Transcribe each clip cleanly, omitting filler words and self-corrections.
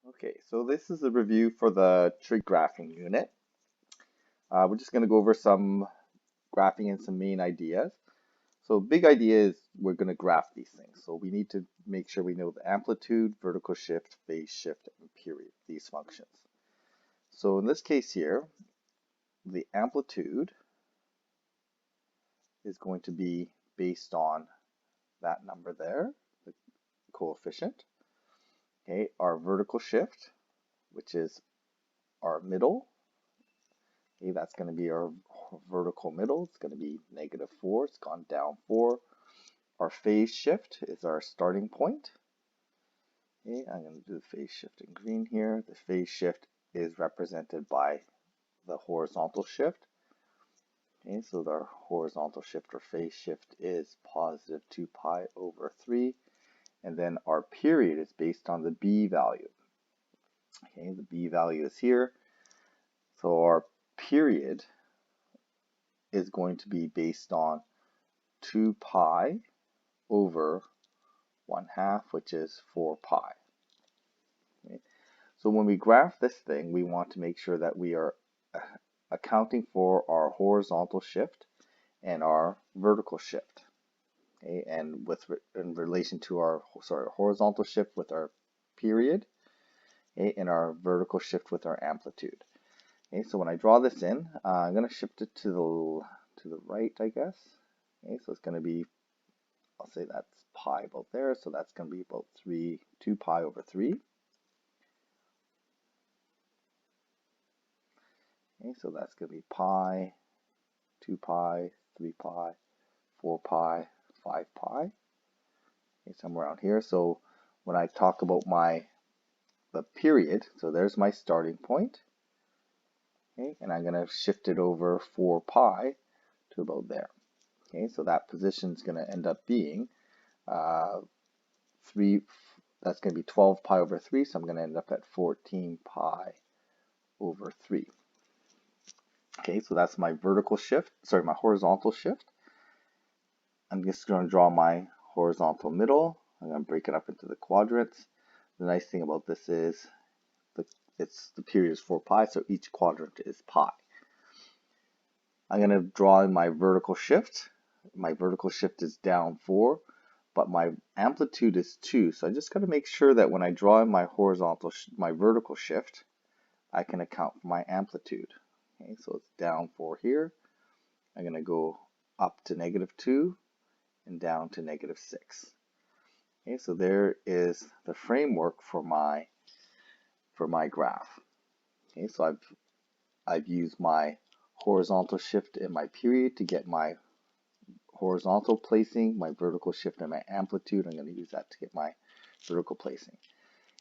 Okay, so this is a review for the Trig graphing unit. We're just going to go over some graphing and some main ideas. So big idea is we're going to graph these things. So we need to make sure we know the amplitude, vertical shift, phase shift, and period, these functions. So in this case here, the amplitude is going to be based on that number there, the coefficient. Okay, our vertical shift, which is our middle. Okay, that's going to be our vertical middle. It's going to be -4. It's gone down 4. Our phase shift is our starting point. Okay, I'm going to do the phase shift in green here. The phase shift is represented by the horizontal shift. Okay, so the horizontal shift or phase shift is positive 2 pi over 3. And then our period is based on the b value. Okay, the b value is here. So our period is going to be based on 2 pi over 1/2, which is 4 pi. Okay. So when we graph this thing, we want to make sure that we are accounting for our horizontal shift and our vertical shift. Okay, and in relation to our horizontal shift with our period, okay, and our vertical shift with our amplitude. Okay, so when I draw this in, I'm going to shift it to the right, I guess. Okay, so it's going to be, I'll say that's pi about there, so that's going to be about 2 pi over 3. Okay, so that's going to be pi, 2 pi, 3 pi, 4 pi, 5 pi. Okay, somewhere around here. So when I talk about the period, so there's my starting point. Okay, and I'm going to shift it over 4 pi to about there. Okay, so that position is going to end up being 3. That's going to be 12 pi over 3, so I'm going to end up at 14 pi over 3. Okay, so that's my vertical shift, my horizontal shift. I'm just going to draw my horizontal middle. I'm going to break it up into the quadrants. The nice thing about this is the period is 4 pi, so each quadrant is pi. I'm going to draw in my vertical shift. My vertical shift is down 4, but my amplitude is 2. So I just got to make sure that when I draw in my vertical shift, I can account for my amplitude. Okay, so it's down 4 here. I'm going to go up to -2 and down to -6. Okay, so there is the framework for my graph. Okay, so I've used my horizontal shift and my period to get my horizontal placing, my vertical shift and my amplitude. I'm going to use that to get my vertical placing.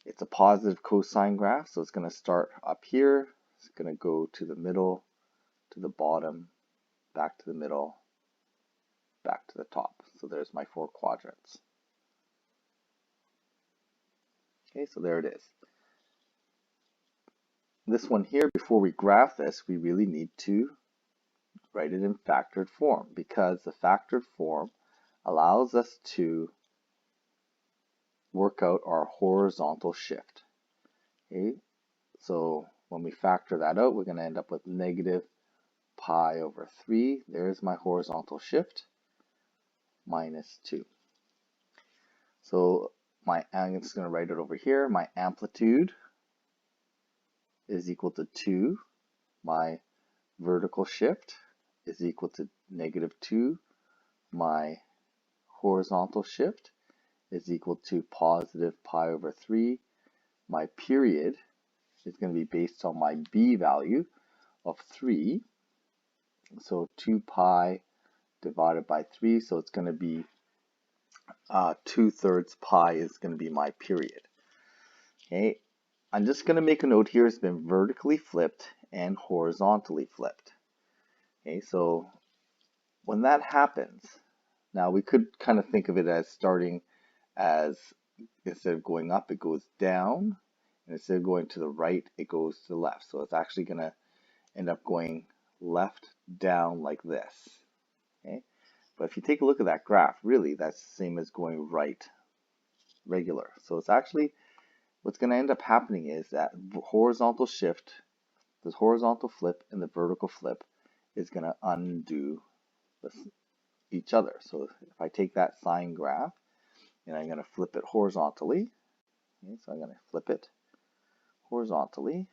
It's a positive cosine graph, so it's going to start up here. It's going to go to the middle, to the bottom, back to the middle, back to the top. So there's my 4 quadrants. Okay, so there it is. This one here, before we graph this, we really need to write it in factored form, because the factored form allows us to work out our horizontal shift. Okay, so when we factor that out, we're going to end up with -pi over 3. There's my horizontal shift, -2. So I'm just going to write it over here. My amplitude is equal to 2. My vertical shift is equal to -2. My horizontal shift is equal to +pi over 3. My period is going to be based on my b value of 3. So 2 pi divided by 3, so it's going to be 2/3 pi is going to be my period. Okay, I'm just going to make a note here. It's been vertically flipped and horizontally flipped. Okay, so when that happens, now we could kind of think of it as starting as, instead of going up, it goes down, and instead of going to the right, it goes to the left. So it's actually going to end up going left down like this. Okay, but if you take a look at that graph, really that's the same as going right regular. So it's actually what's going to end up happening is that horizontal shift, this horizontal flip and the vertical flip is going to undo each other. So if I take that sine graph and I'm going to flip it horizontally, okay, so I'm going to flip it horizontally.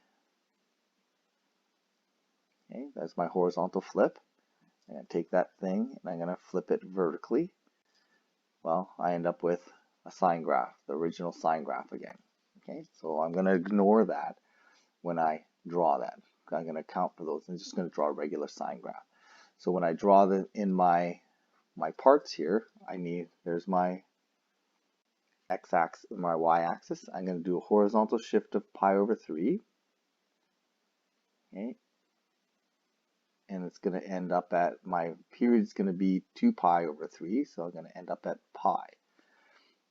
Okay, that's my horizontal flip. I'm going to take that thing and I'm going to flip it vertically. Well, I end up with a sine graph, the original sine graph again. Okay, so I'm going to ignore that when I draw that. I'm going to account for those. I'm just going to draw a regular sine graph. So when I draw in my parts here, there's my x-axis, my y-axis. I'm going to do a horizontal shift of pi over 3. Okay, and it's going to end up at, my period is going to be 2 pi over 3, so I'm going to end up at pi.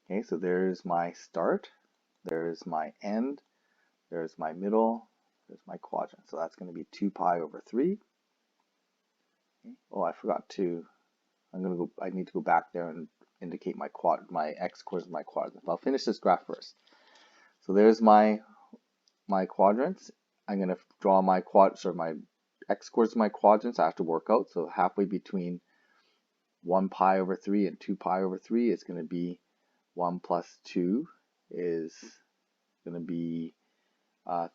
Okay, so there's my start, there's my end, there's my middle, there's my quadrant. So that's going to be 2 pi over 3. Okay. Oh, I forgot to, I need to go back there and indicate my x coordinates, my quadrant. I'll finish this graph first. So there's my quadrants. I'm going to draw my x coordinates, my quadrants I have to work out. So halfway between 1 pi over 3 and 2 pi over 3 is going to be 1 plus 2 is going to be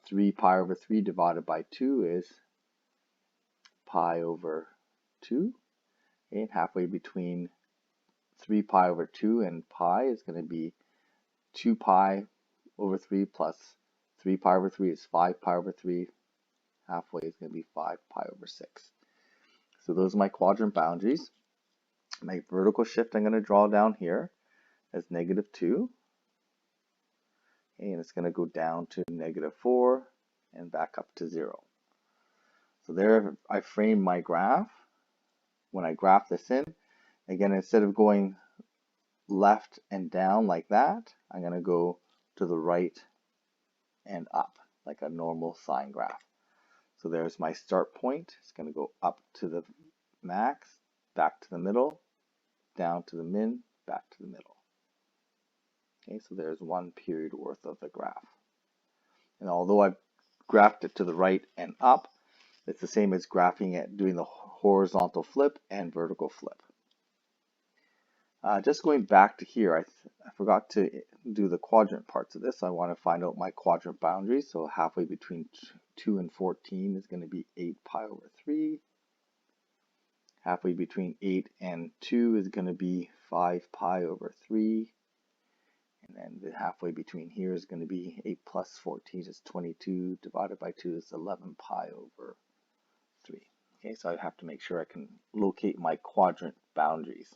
3 pi over 3 divided by 2 is pi over 2. Okay, and halfway between 3 pi over 2 and pi is going to be 2 pi over 3 plus 3 pi over 3 is 5 pi over 3. Halfway is going to be 5 pi over 6. So those are my quadrant boundaries. My vertical shift I'm going to draw down here as -2. Okay, and it's going to go down to -4 and back up to 0. So there I frame my graph. When I graph this in, again, instead of going left and down like that, I'm going to go to the right and up like a normal sine graph. So there's my start point. It's going to go up to the max, back to the middle, down to the min, back to the middle. Okay, so there's 1 period worth of the graph. And although I've graphed it to the right and up, it's the same as graphing it, doing the horizontal flip and vertical flip. Just going back to here, I forgot to do the quadrant parts of this. I want to find out my quadrant boundaries. So halfway between 2 and 14 is going to be 8 pi over 3. Halfway between 8 and 2 is going to be 5 pi over 3. And then the halfway between here is going to be 8 plus 14 is 22, divided by 2 is 11 pi over 3. Okay, so I have to make sure I can locate my quadrant boundaries.